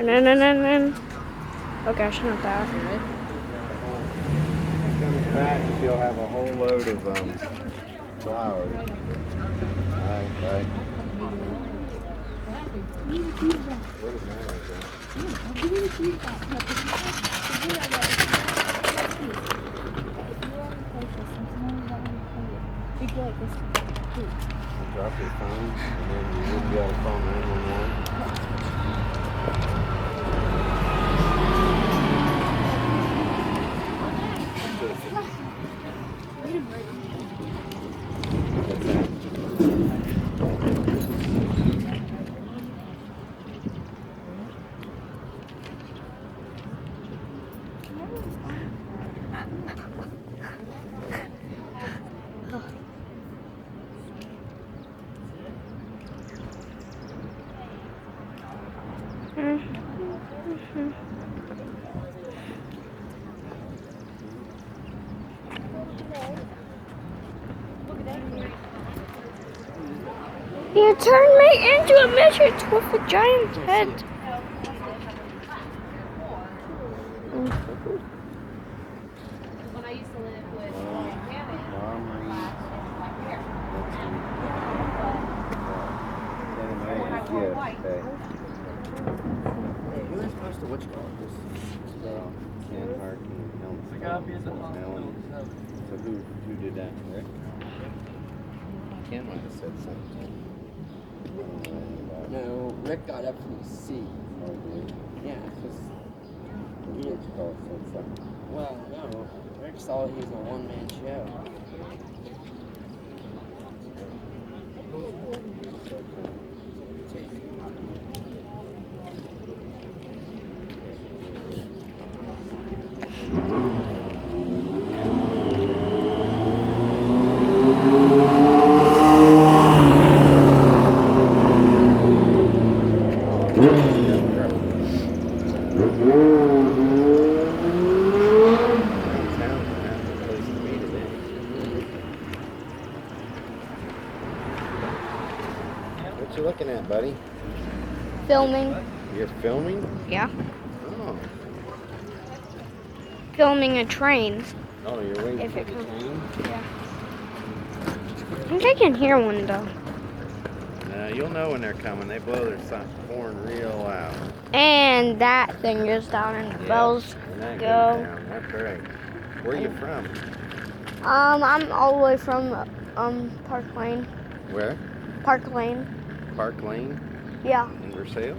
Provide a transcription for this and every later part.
And. Oh gosh, not that. Comes back, you'll have a whole load of flowers. Right. What is that right there? Drop your phone, and then you wouldn't be able to call 911. You turned me into a midget with a giant head. When I used to live with Who is supposed to which call this? Ken Harkey and Helen. So who did that? Rick? Ken might have said something. No, Rick got up from the seat. Oh, dude. Yeah, because Which call said something. well, no, Rick saw he was a one-man show. What you looking at, buddy? Filming. You're filming? Yeah. Oh. Filming a train. Oh, you're waiting If for it the comes. train? Yeah. I think I can hear one though. You'll know when they're coming. They blow their horn real loud. And that thing goes down and the bells And that go. goes down. That's right. Where are you from? I'm all the way from Park Lane. Where? Park Lane. Park Lane Yeah. in Versailles?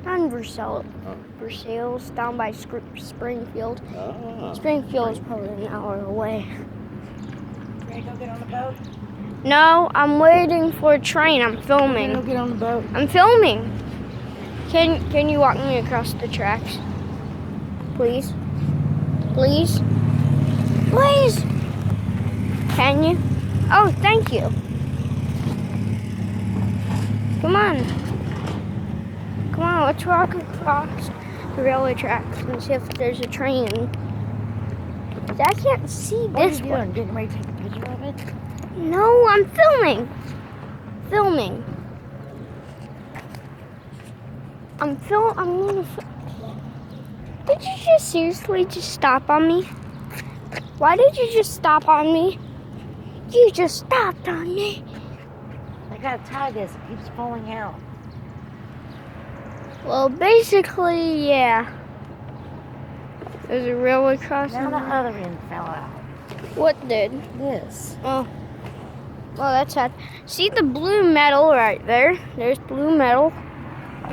Not in Versailles. Oh. Versailles, down by Springfield. Oh. Springfield is probably an hour away. Ready to go get on the boat? No, I'm waiting for a train. I'm filming. Go get on the boat. I'm filming. Can you walk me across the tracks? Please? Please? Please? Can you? Oh, thank you. Come on. Come on, let's walk across the railway tracks and see if there's a train. I can't see What are this you one. doing? Getting ready to take a picture of it? No, I'm filming. Filming. I'm gonna Did you just seriously just stop on me? Why did you just stop on me? You just stopped on me. I gotta tie this. It keeps falling out. Well, basically, yeah. There's a railway crossing. Now the there. other end fell out. What did? This. Oh. Well, that's sad. See the blue metal right there? There's blue metal.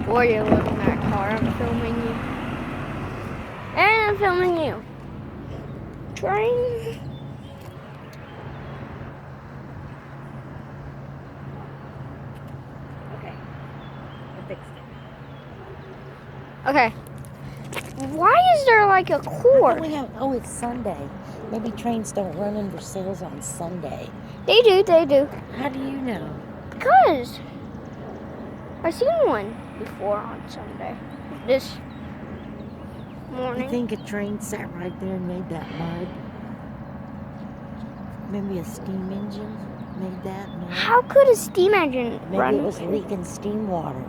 Or you look in that car. I'm filming you. And I'm filming you. Train. Okay. I fixed it. Okay. Why is there like a cord? Oh, it's Sunday. Maybe trains don't run in Versailles on Sunday. They do. How do you know? Because I've seen one before on Sunday. This morning. You think a train sat right there and made that mud? Maybe a steam engine made that mud? How could a steam engine Maybe run? it was leaking steam water.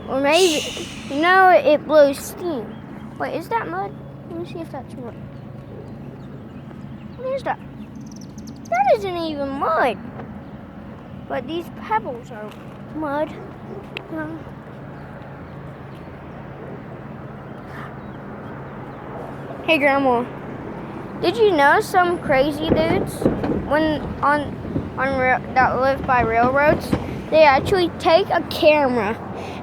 Or maybe, you know, it blows steam. Wait, is that mud? Let me see if that's mud. What is that? That isn't even mud. But these pebbles are mud. Hey, Grandma. Did you know some crazy dudes, when that live by railroads, they actually take a camera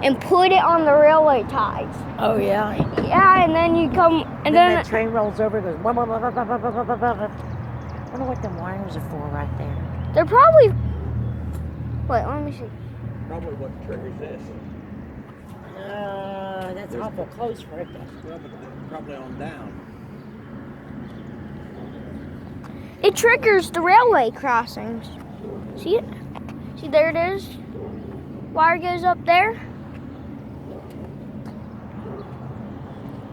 and put it on the railway ties. Oh, yeah. Yeah, and then you come, and then then the train rolls over and goes. Blah, blah, blah, blah, blah, blah, blah, blah, blah. I wonder what them wires are for right there. they're probably. Wait, let me see. Probably what triggers this. That's awful close for it. Well, but probably on down. It triggers the railway crossings. See it? See, there it is. Wire goes up there.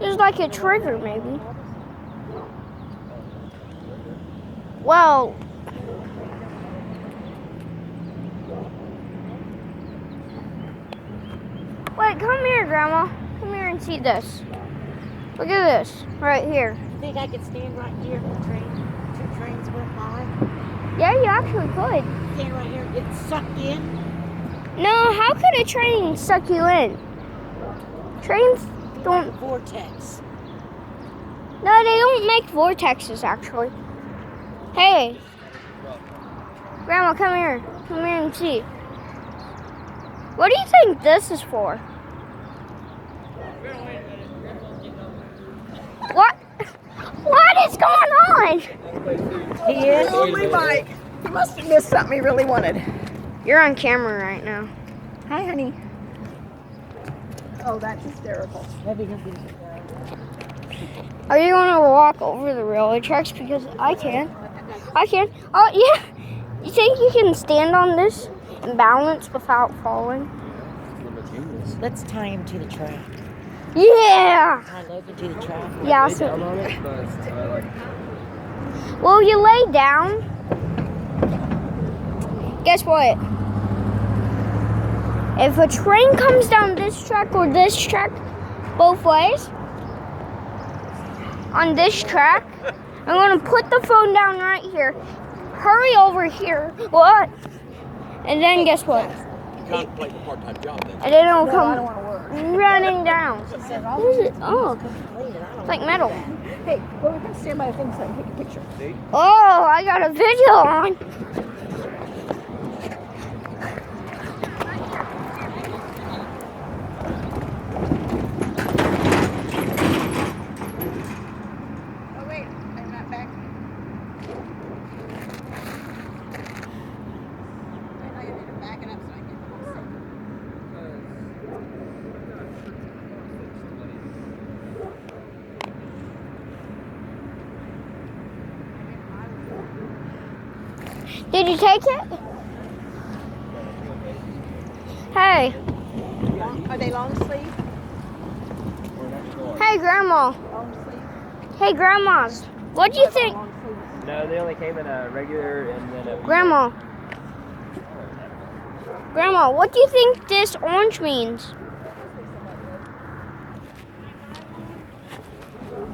There's like a trigger, maybe. Well, wait, come here, Grandma. Come here and see this. Look at this, right here. You think I could stand right here if the two trains went by? Yeah, you actually could. Stand right here and get sucked in? No, how could a train suck you in? Trains don't. Vortex. No, they don't make vortexes, actually. Hey. Grandma, come here. Come here and see. What do you think this is for? What? What is going on? He is? Only Mike. He must have missed something he really wanted. You're on camera right now. Hi, honey. Oh, that's hysterical. Maybe he'll be. Are you going to walk over the railway tracks? Because I can. I can. Oh, yeah. You think you can stand on this and balance without falling? Let's tie him to the track. Yeah. Tie Logan to the track. Yeah. So, will you lay down? Guess what? If a train comes down this track or this track, both ways, on this track, I'm going to put the phone down right here. Hurry over here. What? And then guess what? You contemplate a part-time job then. And then it'll No, I come don't want to work. running down. What is it? Oh, it's like metal. Hey, well, we're going to stand by the thing so I can take a picture. Oh, I got a video on. Oh, wait. I'm not back. I know you need to back it up so I can Did you take it? Hey. Are they long sleeve? Hey, Grandma. Long sleeve? Hey, Grandmas. What do you think? Long sleeve. No, they only came in a regular and then a. Grandma. Grandma, what do you think this orange means?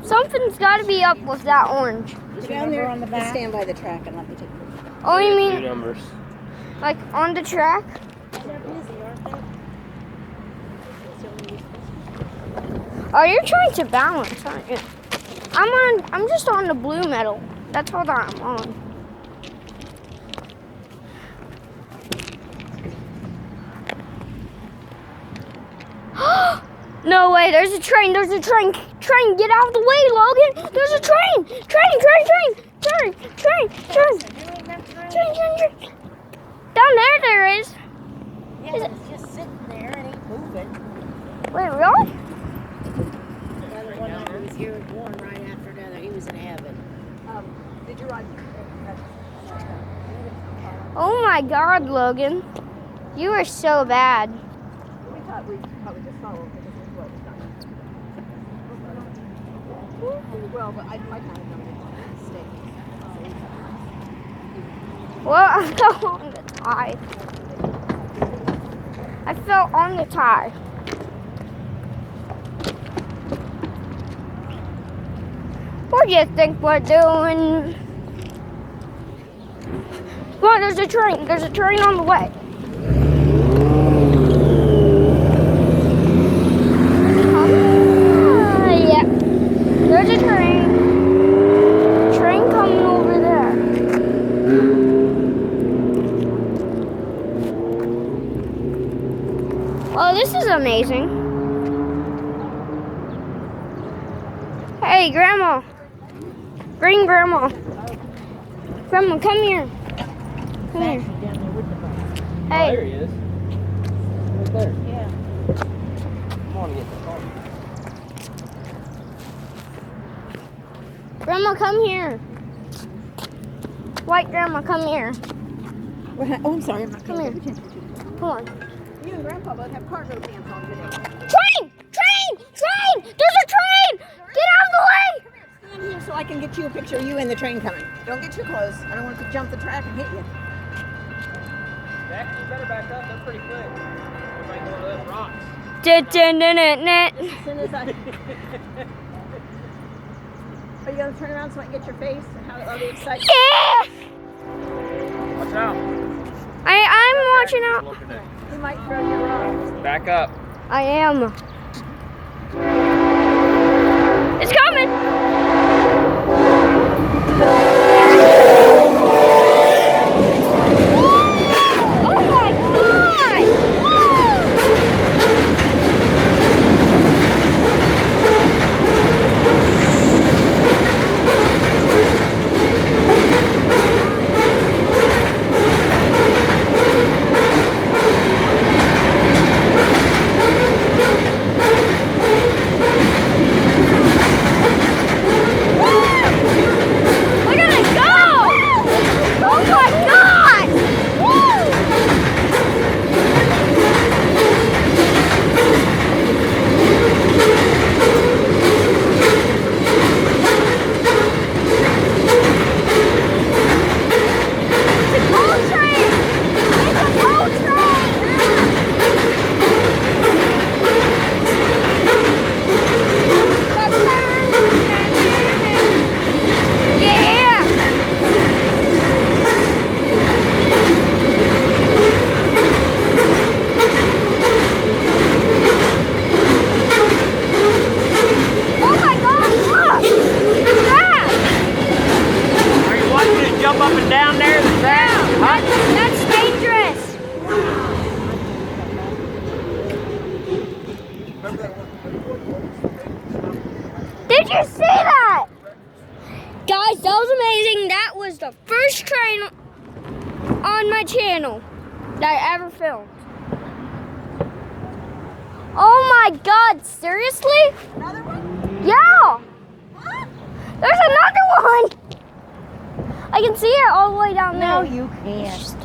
Something's got to be up with that orange. Is Down your there number on the back? stand by the track and let me take a picture. Oh, you Two mean numbers. like on the track? They're busy, aren't they? Oh, you're trying to balance, aren't you? I'm just on the blue metal. That's all that I'm on. No way, there's a train, Train, get out of the way, Logan. There's a train. Train. Down there is. Yeah, Is it- he's just sitting there and ain't moving. Wait, really? The other one that was here was born right after another. He was in heaven. Did you ride? Oh my God, Logan. You are so bad. We thought we'd probably just follow because this is what we've done. Well, but I might not have done it. Mistake. Well, I fell on the tie. I fell on the tie. do you think we're doing? Come on, there's a train. There's a train on the way. Yeah. There's a train. Train coming over there. Oh, this is amazing. Hey, Grandma. Green Grandma. Grandma, come here. Come here. Hey. There he is. Right there. Yeah. Come on, get the car. Grandma, come here. White Grandma, come here. Oh, I'm sorry. I'm not Come here. Come on. You and Grandpa both have cargo pants on today. Train! Train! Train! There's a train! Get out of the way! Stand here so I can get you a picture of you and the train coming. Don't get too close. I don't want it to jump the track and hit you. Jack, you better back up. That's pretty quick. Everybody going to those rocks. Net. As soon as I... Are you going to turn around so I can get your face and how are they excited? Yeah! Watch out. I'm watching out. Looking at He might throw you rocks. you. Back up. I am. It's coming. Oh my God! Look at it go! Oh my God! It's a coal train! It's a coal train! Yeah! Oh my God! Look! Look at that! Are you watching it jump up and down there? The track? Huh? That's dangerous. Did you see that? Guys, that was amazing. That was the first train on my channel that I ever filmed. Oh my God, seriously? Another one? Yeah. There's another one. I can see it all the way down No, there. you can't.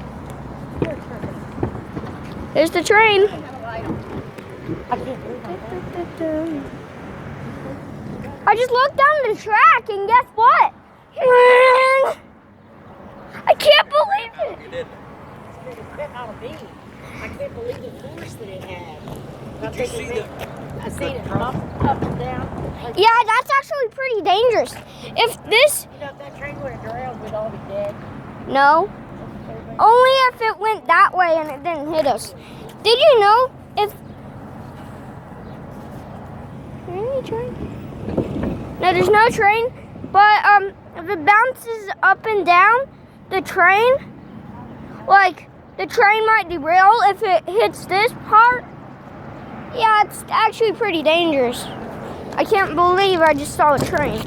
There's the train. Have a light on. I can't believe it. I just looked down the track and guess what? I can't believe it. You did. It's been on a beam. I can't believe the force that it had. Did you see the? I seen it up and down. Like, Yeah, that's actually pretty dangerous. If this, you know, if that train would have derailed, we'd all be dead. no, only if it went that way and it didn't hit us. Did you know if, any train? No, there's no train, but if it bounces up and down, the train, like, the train might derail if it hits this part. Yeah, it's actually pretty dangerous. I can't believe I just saw a train.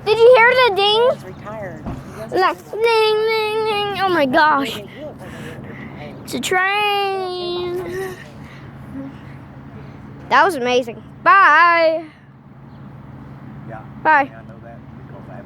Did you hear the ding? It's retired. Like, ding, ding, ding. Oh my gosh. It's a train. That was amazing. Bye. Yeah. Bye.